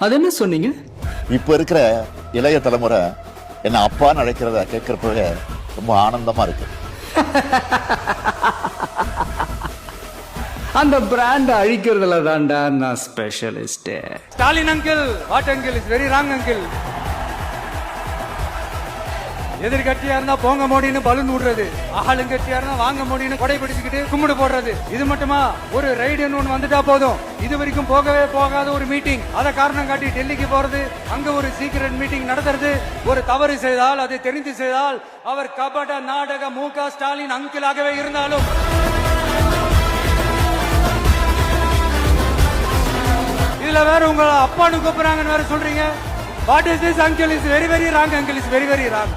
அது என்ன சொன்னீங்க? இப்ப இருக்கிற இளைய தலைமுறை என்ன அப்பான்னு அழைக்கிறத கேட்கறப்பவே ரொம்ப ஆனந்தமா இருக்கு. அந்த பிராண்ட் அழிக்கிறதுல தான்டா நான் specialist. Stalin uncle, what uncle is very wrong uncle. எதிர்கட்சியா இருந்தா போங்க மோடின்னு பலூன் விடுறது, ஆளுங்கட்சியா இருந்தா வாங்க மோடின்னு கொடை பிடிச்சுக்கிட்டு கும்பிடு போடுறது. இது மட்டுமா? ஒரு ரைடுன்னு ஒன்று வந்துட்டா போதும், இது வரைக்கும் போகவே போகாத ஒரு மீட்டிங், அதை காரணம் காட்டி டெல்லிக்கு போறது, அங்க ஒரு சீக்கிரட் மீட்டிங் நடத்துறது. ஒரு தவறு செய்தால், அதை தெரிந்து செய்தால், அவர் கபட நாடக மு.க. ஸ்டாலின் அங்கிளாகவே இருந்தாலும் இதுல வேற உங்களை அப்பான்னு கூப்பிடுறாங்கன்னு வேற சொல்றீங்க. What is this uncle is very very wrong uncle is very very wrong.